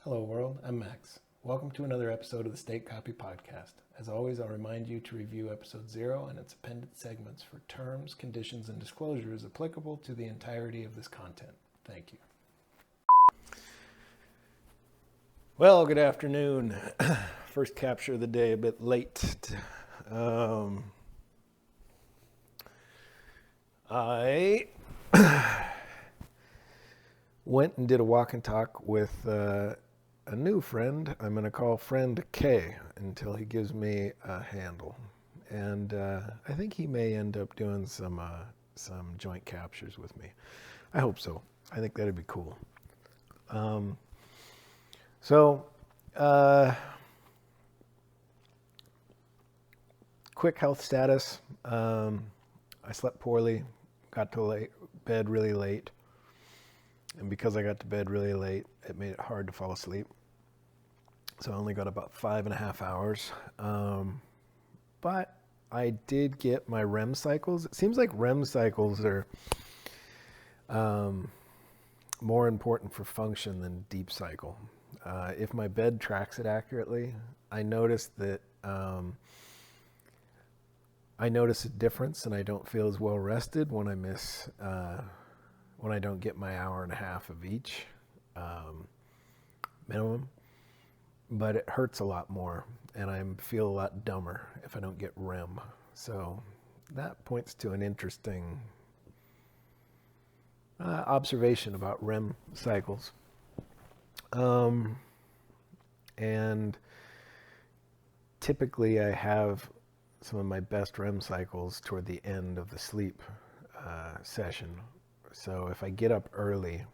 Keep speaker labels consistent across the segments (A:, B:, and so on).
A: Hello world, I'm Max. Welcome to another episode of the State Copy Podcast. As always, I'll remind you to review episode 0 and its appended segments for terms, conditions, and disclosures applicable to the entirety of this content. Thank you. Well, good afternoon. First capture of the day, a bit late. I went and did a walk and talk with a new friend. I'm going to call friend K until he gives me a handle. And I think he may end up doing some joint captures with me. I hope so. I think that'd be cool. Quick health status. I slept poorly, got to bed really late. And because I got to bed really late, it made it hard to fall asleep. So I only got about 5.5 hours. But I did get my REM cycles. It seems like REM cycles are more important for function than deep cycle. If my bed tracks it accurately, I notice that I notice a difference and I don't feel as well rested when I don't get my 1.5 hours of each minimum, but it hurts a lot more and I feel a lot dumber if I don't get REM. So that points to an interesting observation about REM cycles. And typically I have some of my best REM cycles toward the end of the sleep session. So if I get up early,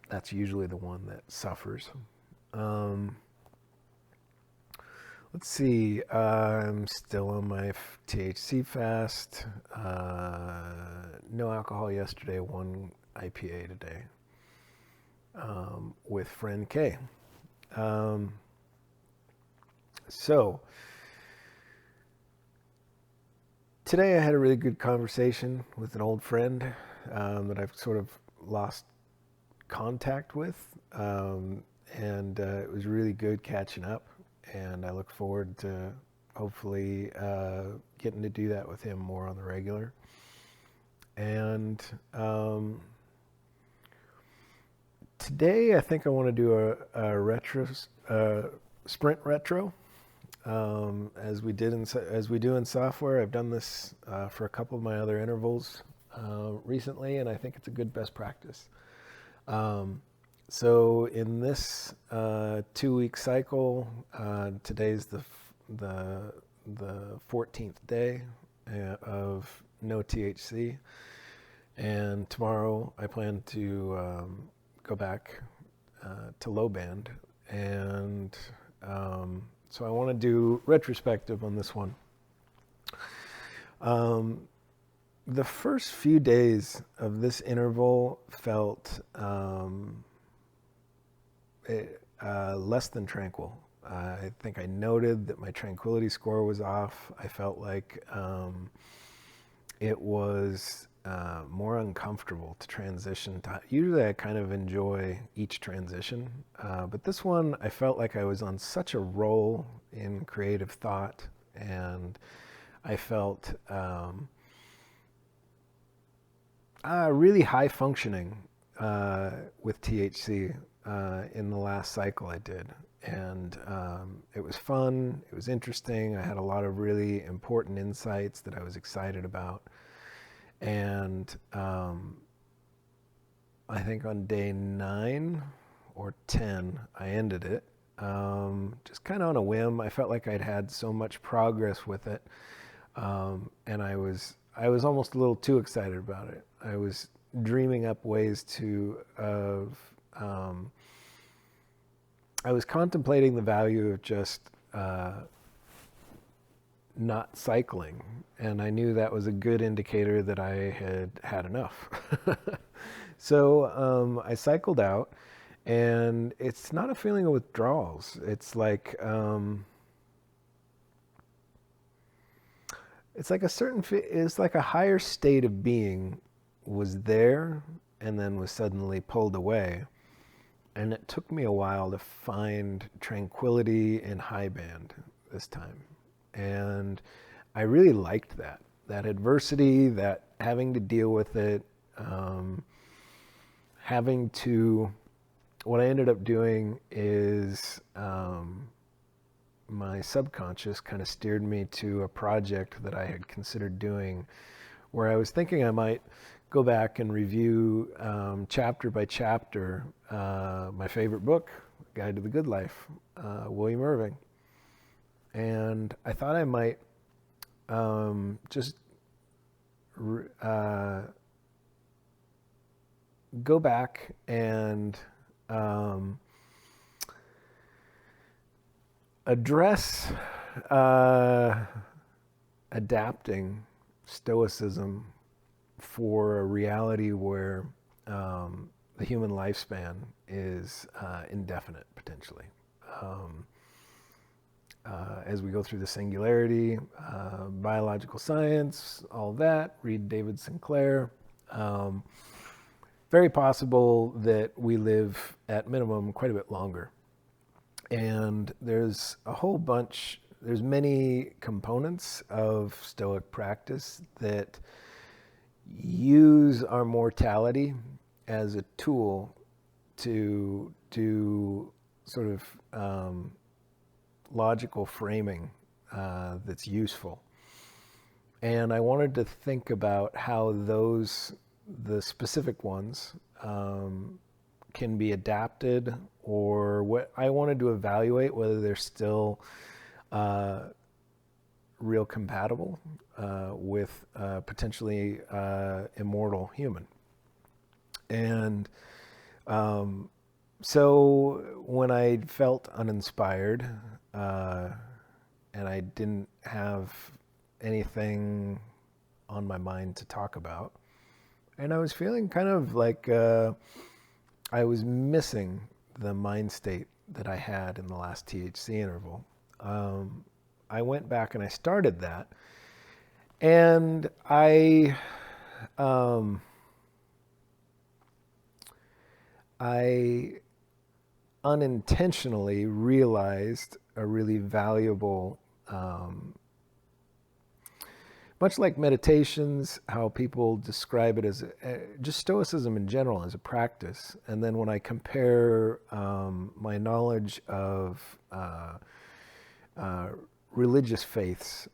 A: that's usually the one that suffers. Let's see, I'm still on my THC fast. No alcohol yesterday, 1 IPA today with friend K. So today I had a really good conversation with an old friend that I've sort of lost contact with, and it was really good catching up, and I look forward to hopefully getting to do that with him more on the regular. And today I think I want to do a sprint retro. As we do in software. I've done this for a couple of my other intervals recently, and I think it's a good best practice. So in this 2-week cycle, today's the 14th day of no THC, and tomorrow I plan to go back to low band, and so I want to do retrospective on this one. The first few days of this interval felt less than tranquil. I think I noted that my tranquility score was off. I felt like it was more uncomfortable to transition. Usually I kind of enjoy each transition, but this one I felt like I was on such a roll in creative thought, and I felt really high functioning with THC in the last cycle I did. And it was fun, it was interesting, I had a lot of really important insights that I was excited about. And I think on day 9 or 10, I ended it, just kind of on a whim. I felt like I'd had so much progress with it, and I was almost a little too excited about it. I was dreaming up ways I was contemplating the value of just not cycling, and I knew that was a good indicator that I had had enough. So I cycled out, and it's not a feeling of withdrawals. It's like it's like it's like a higher state of being was there and then was suddenly pulled away. And it took me a while to find tranquility in high band this time. And I really liked that adversity, that having to deal with it, having to, what I ended up doing is my subconscious kind of steered me to a project that I had considered doing where I was thinking I might go back and review chapter by chapter my favorite book, Guide to the Good Life, William Irving. And I thought I might just go back and address adapting Stoicism for a reality where the human lifespan is indefinite, potentially. As we go through the singularity, biological science, all that, read David Sinclair. Very possible that we live at minimum quite a bit longer. And there's a whole bunch, there's many components of Stoic practice that use our mortality as a tool to do sort of logical framing that's useful. And I wanted to think about how the specific ones, can be adapted, or what I wanted to evaluate whether they're still real compatible with potentially immortal human. And so when I felt uninspired and I didn't have anything on my mind to talk about, and I was feeling kind of like I was missing the mind state that I had in the last THC interval. I went back and I started that, and I unintentionally realized a really valuable, much like meditations, how people describe it as just Stoicism in general as a practice. And then when I compare my knowledge of religious faiths,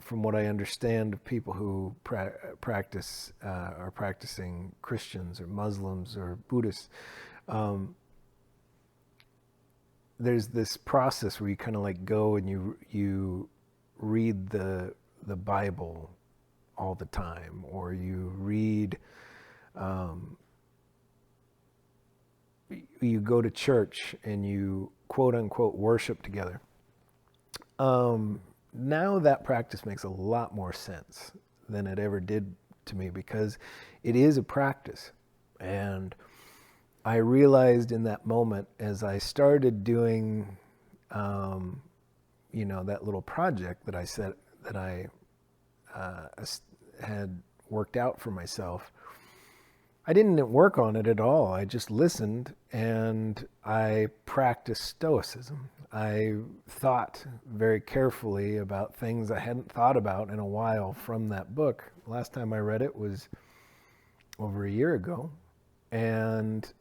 A: from what I understand of people who practice are practicing Christians or Muslims or Buddhists, there's this process where you kind of like go and you read the Bible all the time, or you read, you go to church and you quote unquote worship together. Now that practice makes a lot more sense than it ever did to me, because it is a practice. And I realized in that moment, as I started doing, that little project that I said that I had worked out for myself, I didn't work on it at all. I just listened and I practiced Stoicism. I thought very carefully about things I hadn't thought about in a while from that book. Last time I read it was over a year ago. And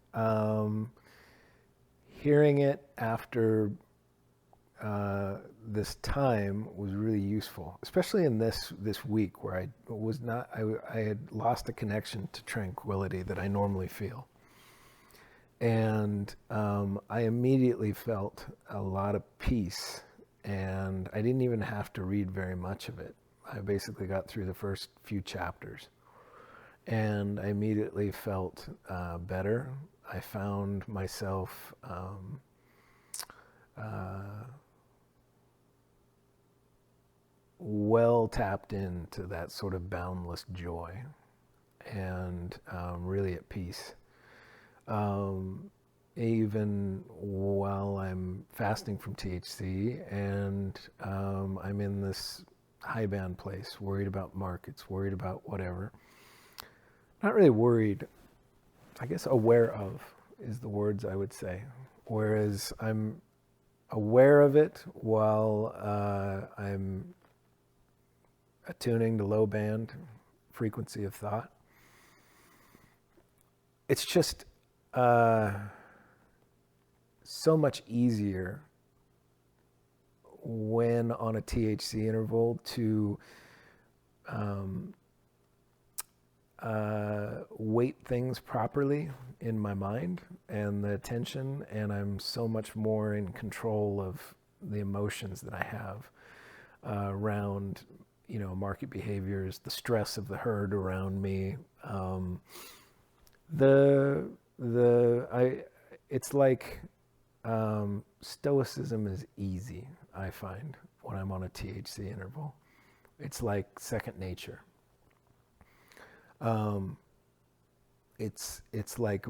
A: hearing it after this time was really useful, especially in this week where I had lost a connection to tranquility that I normally feel. And I immediately felt a lot of peace, and I didn't even have to read very much of it. I basically got through the first few chapters, and I immediately felt better. I found myself well tapped into that sort of boundless joy, and really at peace. Even while I'm fasting from THC, and I'm in this high band place, worried about markets, worried about whatever, not really worried. I guess aware of is the words I would say. Whereas I'm aware of it while I'm attuning to low band frequency of thought. It's just so much easier when on a THC interval to weight things properly in my mind and the attention, and I'm so much more in control of the emotions that I have around, market behaviors, the stress of the herd around me. It's like stoicism is easy, I find, when I'm on a THC interval. It's like second nature. It's like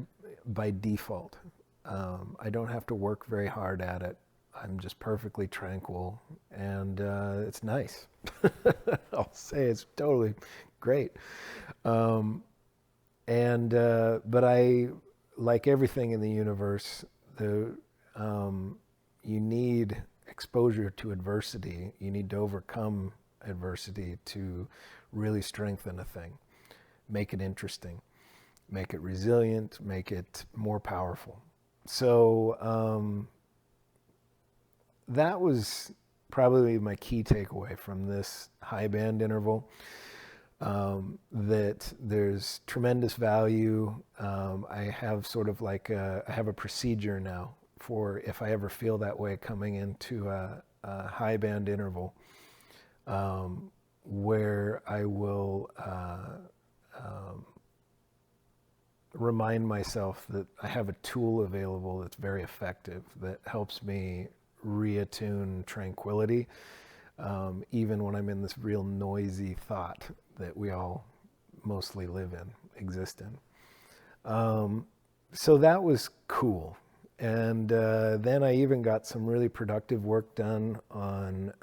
A: by default. I don't have to work very hard at it. I'm just perfectly tranquil, and it's nice. I'll say it's totally great. But I, like everything in the universe, you need exposure to adversity. You need to overcome adversity to really strengthen a thing, make it interesting, make it resilient, make it more powerful. So that was probably my key takeaway from this high band interval. That there's tremendous value. I have sort of like I have a procedure now for if I ever feel that way coming into a high band interval, where I will remind myself that I have a tool available that's very effective that helps me reattune tranquility, even when I'm in this real noisy thought that we all mostly live in, exist in. So that was cool. And then I even got some really productive work done on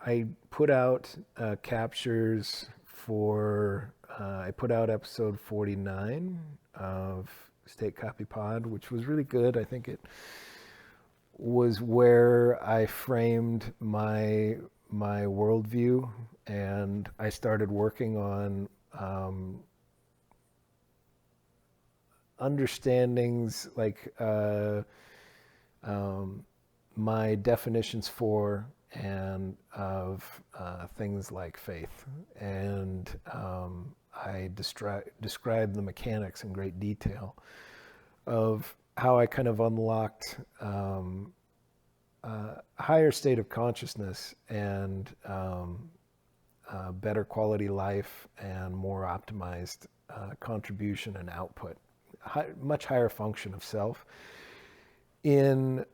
A: I put out captures for, I put out episode 49 of State Copy Pod, which was really good. I think it was where I framed my worldview, and I started working on understandings like my definitions for and of things like faith, and I described the mechanics in great detail of how I kind of unlocked a higher state of consciousness and better quality life and more optimized contribution and output, much higher function of self in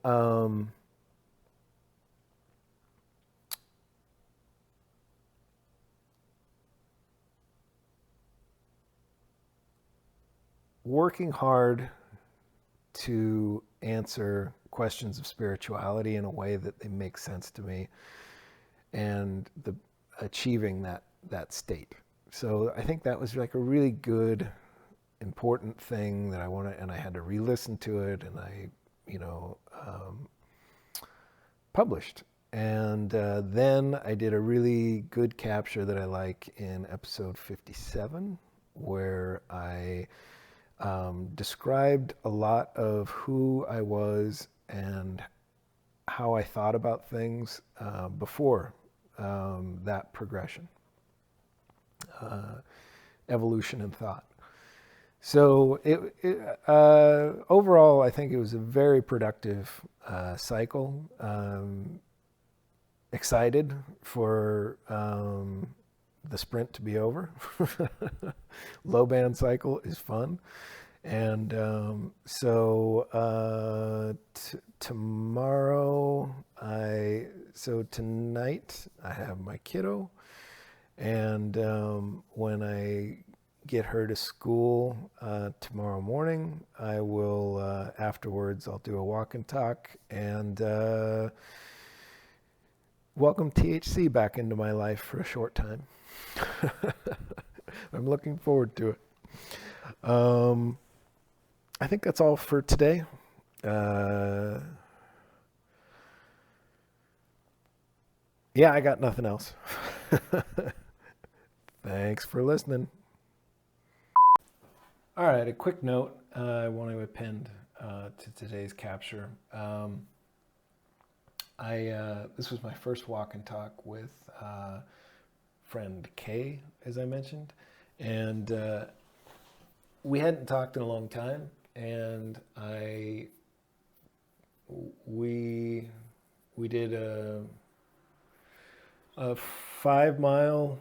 A: working hard to answer questions of spirituality in a way that they make sense to me, and achieving that state. So I think that was like a really good, important thing that I wanted, and I had to re-listen to it, and I, published. And then I did a really good capture that I like in episode 57, where I described a lot of who I was and how I thought about things before that progression, evolution in thought. So overall, I think it was a very productive cycle. Excited for the sprint to be over. Low band cycle is fun. And tomorrow, tonight I have my kiddo, and when I get her to school tomorrow morning, I will, afterwards, I'll do a walk and talk, and welcome THC back into my life for a short time. I'm looking forward to it. I think that's all for today. Yeah, I got nothing else. Thanks for listening. All right, a quick note I want to append to today's capture. This was my first walk and talk with friend Kay, as I mentioned, and we hadn't talked in a long time, and we did a 5-mile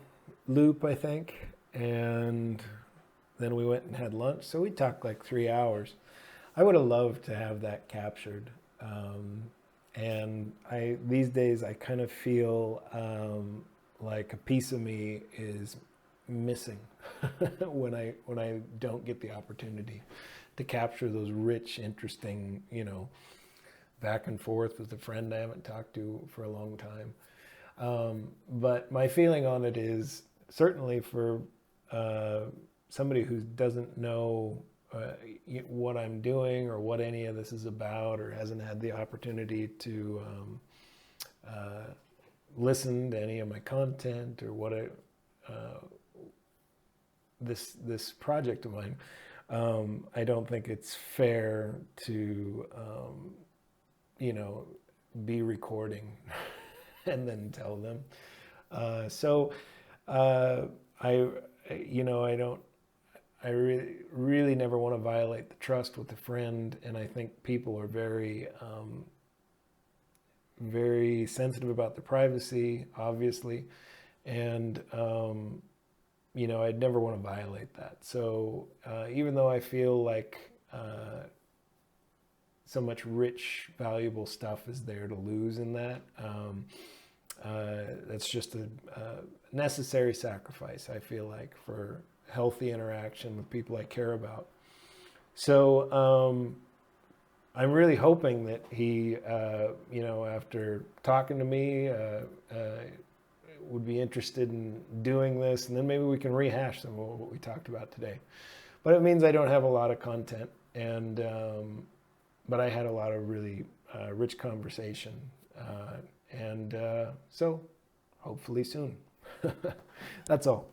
A: loop, I think, and then we went and had lunch. So we talked like 3 hours. I would have loved to have that captured. And these days I kind of feel like a piece of me is missing when I don't get the opportunity to capture those rich, interesting, back and forth with a friend I haven't talked to for a long time. But my feeling on it is certainly for somebody who doesn't know what I'm doing or what any of this is about, or hasn't had the opportunity to listen to any of my content or what this project of mine. I don't think it's fair to be recording and then tell them. I really never want to violate the trust with a friend, and I think people are very very sensitive about their privacy, obviously, and I'd never want to violate that. So even though I feel like so much rich, valuable stuff is there to lose in that, that's just a necessary sacrifice, I feel like, for healthy interaction with people I care about. So I'm really hoping that he, after talking to me, would be interested in doing this, and then maybe we can rehash some of what we talked about today. But it means I don't have a lot of content, and but I had a lot of really rich conversation, and so hopefully soon. That's all.